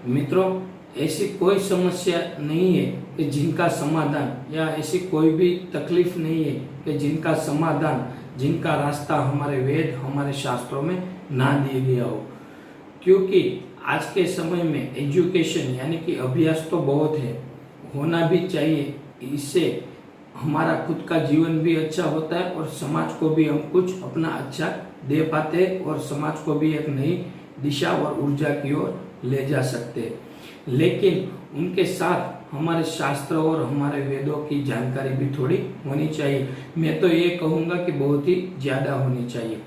मित्रों, ऐसी कोई समस्या नहीं है कि जिनका समाधान या ऐसी कोई भी तकलीफ नहीं है कि जिनका समाधान, जिनका रास्ता हमारे वेद, हमारे शास्त्रों में ना दिया गया हो। क्योंकि आज के समय में एजुकेशन यानी कि अभ्यास तो बहुत है, होना भी चाहिए। इससे हमारा खुद का जीवन भी अच्छा होता है और समाज को भी हम कुछ अपना अच्छा दे पाते हैं और समाज को भी एक नई दिशा और ऊर्जा की ओर ले जा सकते हैं। लेकिन उनके साथ हमारे शास्त्र और हमारे वेदों की जानकारी भी थोड़ी होनी चाहिए। मैं तो ये कहूँगा कि बहुत ही ज़्यादा होनी चाहिए,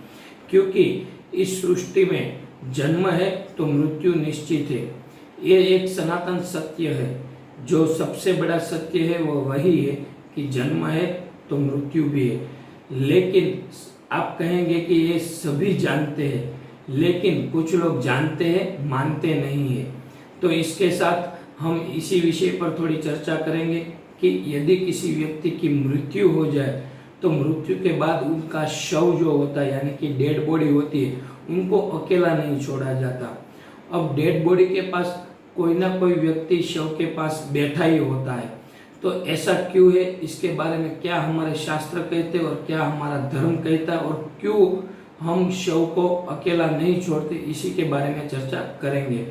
क्योंकि इस सृष्टि में जन्म है तो मृत्यु निश्चित है। ये एक सनातन सत्य है। जो सबसे बड़ा सत्य है वो वही है कि जन्म है तो मृत्यु भी है। लेकिन आप कहेंगे कि ये सभी जानते हैं, लेकिन कुछ लोग जानते हैं, मानते नहीं है। तो इसके साथ हम इसी विषय पर थोड़ी चर्चा करेंगे कि यदि किसी व्यक्ति की मृत्यु हो जाए तो मृत्यु के बाद उनका शव जो होता है यानी कि डेड बॉडी होती है, उनको अकेला नहीं छोड़ा जाता। अब डेड बॉडी के पास कोई ना कोई व्यक्ति शव के पास बैठा ही होता है। तो ऐसा क्यों है, इसके बारे में क्या हमारे शास्त्र कहते हैं और क्या हमारा धर्म कहता है, और क्यों हम शव को अकेला नहीं छोड़ते, इसी के बारे में चर्चा करेंगे।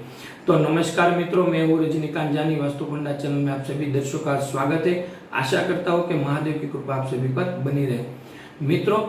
तो नमस्कार मित्रों, मैं हूँ रजनीकांत जानी। वास्तु पंडा चैनल में आप सभी दर्शकों का स्वागत है। आशा करता हूँ कि महादेव की कृपा आप सभी पर बनी रहे। मित्रों,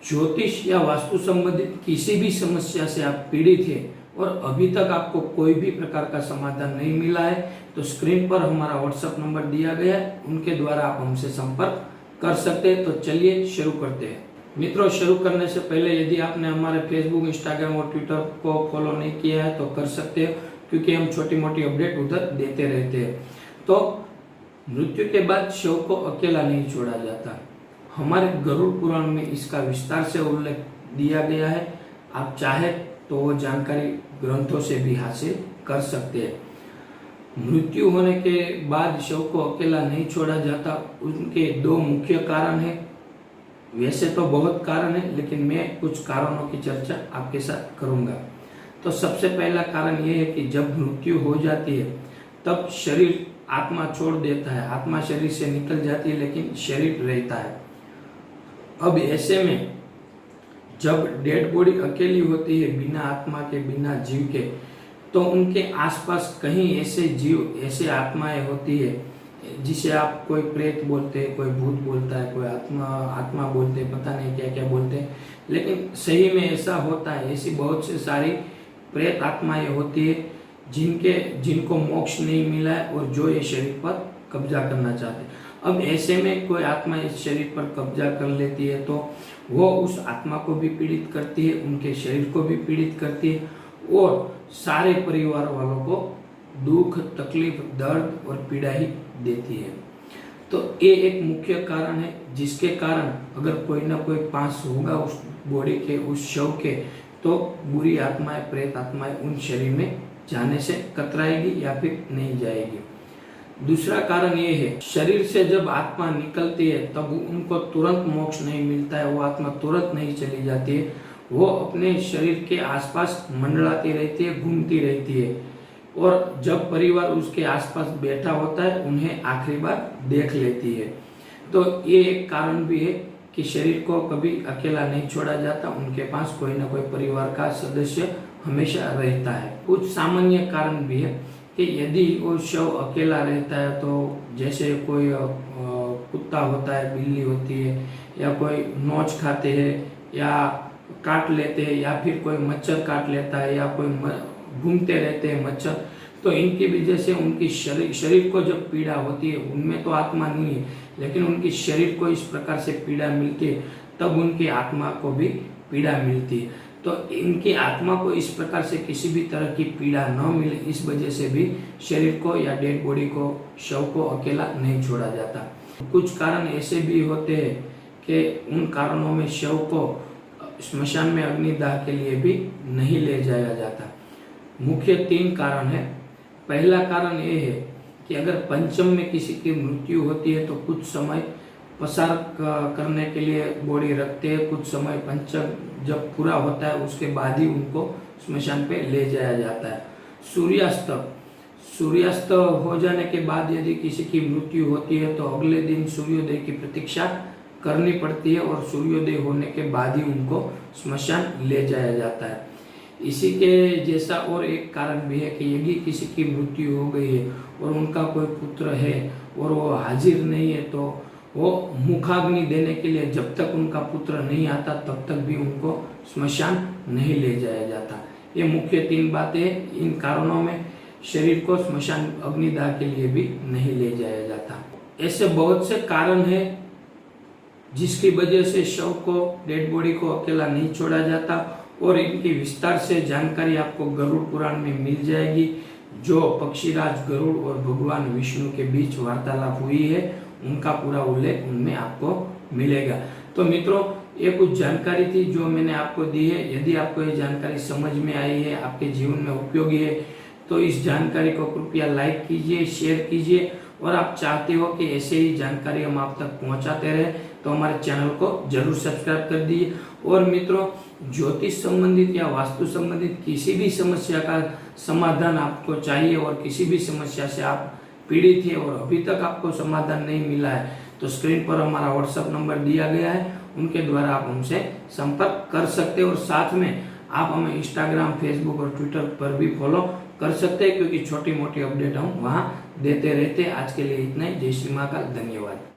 ज्योतिष या वास्तु संबंधित किसी भी समस्या से आप पीड़ित हैं और अभी तक आपको कोई भी प्रकार का समाधान नहीं मिला है, तो स्क्रीन पर हमारा व्हाट्सएप नंबर दिया गया है, उनके द्वारा आप हमसे संपर्क कर सकते हैं। तो चलिए शुरू करते हैं। मित्रों, शुरू करने से पहले यदि आपने हमारे फेसबुक, इंस्टाग्राम और ट्विटर को फॉलो नहीं किया है तो कर सकते हो, क्योंकि हम छोटी मोटी अपडेट उधर देते रहते हैं। तो मृत्यु के बाद शव को अकेला नहीं छोड़ा जाता। हमारे गरुड़ पुराण में इसका विस्तार से उल्लेख दिया गया है। आप चाहे तो वो जानकारी ग्रंथों से भी हासिल कर सकते हैं। मृत्यु होने के बाद शव को अकेला नहीं छोड़ा जाता, उनके दो मुख्य कारण हैं। वैसे तो बहुत कारण है, लेकिन मैं कुछ कारणों की चर्चा आपके साथ करूंगा। तो सबसे पहला कारण यह है कि जब मृत्यु हो जाती है तब शरीर आत्मा छोड़ देता है। आत्मा शरीर से निकल जाती है, लेकिन शरीर रहता है। अब ऐसे में जब डेड बॉडी अकेली होती है, बिना आत्मा के, बिना जीव के, तो उनके आसपास कहीं ऐसे जीव, ऐसे आत्माएं होती है जिसे आप कोई प्रेत बोलते हैं, कोई भूत बोलता है, कोई आत्मा बोलते हैं, पता नहीं क्या क्या बोलते हैं, लेकिन सही में ऐसा होता है। ऐसी बहुत से सारी प्रेत आत्माएं होती है जिनको मोक्ष नहीं मिला है और जो ये शरीर पर कब्जा करना चाहते हैं। अब ऐसे में कोई आत्मा इस शरीर पर कब्जा कर लेती है तो वो उस आत्मा को भी पीड़ित करती है, उनके शरीर को भी पीड़ित करती है और सारे परिवार वालों को दुख, तकलीफ, दर्द और पीड़ा ही देती है। तो ये एक मुख्य कारण है जिसके कारण अगर कोई ना कोई पास होगा उस बॉडी के, उस शव के, तो बुरी आत्माएं, प्रेत आत्माएं उन शरीर में जाने से कतराएगी या फिर नहीं जाएगी। दूसरा कारण ये है, शरीर से जब आत्मा निकलती है तब उनको तुरंत मोक्ष नहीं मिलता है। वो आत्मा तुरंत नहीं चली जाती है, वो अपने शरीर के आसपास मंडराती रहती है, घूमती रहती है, और जब परिवार उसके आसपास बैठा होता है उन्हें आखिरी बार देख लेती है। तो ये एक कारण भी है कि शरीर को कभी अकेला नहीं छोड़ा जाता, उनके पास कोई ना कोई परिवार का सदस्य हमेशा रहता है। कुछ सामान्य कारण भी है कि यदि वो शव अकेला रहता है तो जैसे कोई कुत्ता होता है, बिल्ली होती है, या कोई नोच खाते हैं या काट लेते हैं, या फिर कोई मच्छर काट लेता है, या कोई घूमते रहते हैं मच्छर, तो इनकी वजह से उनकी शरीर को जब पीड़ा होती है, उनमें तो आत्मा नहीं है लेकिन उनकी शरीर को इस प्रकार से पीड़ा मिलती है, तब उनकी आत्मा को भी पीड़ा मिलती है। तो इनकी आत्मा को इस प्रकार से किसी भी तरह की पीड़ा न मिले, इस वजह से भी शरीर को या डेड बॉडी को, शव को अकेला नहीं छोड़ा जाता। कुछ कारण ऐसे भी होते हैं कि उन कारणों में शव को श्मशान में अग्निदाह के लिए भी नहीं ले जाया जाता। मुख्य 3 कारण है। पहला कारण ये है कि अगर पंचम में किसी की मृत्यु होती है तो कुछ समय पसार करने के लिए बॉडी रखते हैं, कुछ समय पंचम जब पूरा होता है उसके बाद ही उनको स्मशान पे ले जाया जाता है। सूर्यास्त सूर्यास्त हो जाने के बाद यदि किसी की मृत्यु होती है तो अगले दिन सूर्योदय की प्रतीक्षा करनी पड़ती है और सूर्योदय होने के बाद ही उनको स्मशान ले जाया जाता है। इसी के जैसा और एक कारण भी है कि यदि किसी की मृत्यु हो गई है और उनका कोई पुत्र है और वो हाजिर नहीं है तो वो मुखाग्नि देने के लिए जब तक उनका पुत्र नहीं आता तब तक भी उनको स्मशान नहीं ले जाया जाता। ये मुख्य 3 बातें, इन कारणों में शरीर को स्मशान अग्निदाह के लिए भी नहीं ले जाया जाता। ऐसे बहुत से कारण है जिसकी वजह से शव को, डेड बॉडी को अकेला नहीं छोड़ा जाता और इनकी विस्तार से जानकारी आपको गरुड़ पुराण में मिल जाएगी। जो पक्षीराज गरुड़ और भगवान विष्णु के बीच वार्तालाप हुई है उनका पूरा उल्लेख उनमें आपको मिलेगा। तो मित्रों, ये कुछ जानकारी थी जो मैंने आपको दी है। यदि आपको ये जानकारी समझ में आई है, आपके जीवन में उपयोगी है, तो इस जानकारी को कृपया लाइक कीजिए, शेयर कीजिए और आप चाहते हो कि ऐसे ही जानकारी हम आप तक पहुंचाते रहे तो हमारे चैनल को जरूर सब्सक्राइब कर दीजिए। और मित्रों, ज्योतिष संबंधित या वास्तु संबंधित किसी भी समस्या का समाधान आपको चाहिए और किसी भी समस्या से आप पीड़ित है और अभी तक आपको समाधान नहीं मिला है तो स्क्रीन पर हमारा व्हाट्सएप नंबर दिया गया है, उनके द्वारा आप हमसे संपर्क कर सकते हैं। और साथ में आप हमें इंस्टाग्राम, फेसबुक और ट्विटर पर भी फॉलो कर सकते हैं क्योंकि छोटी मोटी अपडेट हम वहां देते रहते हैं। आज के लिए इतना ही। जय श्री महाकाल, धन्यवाद।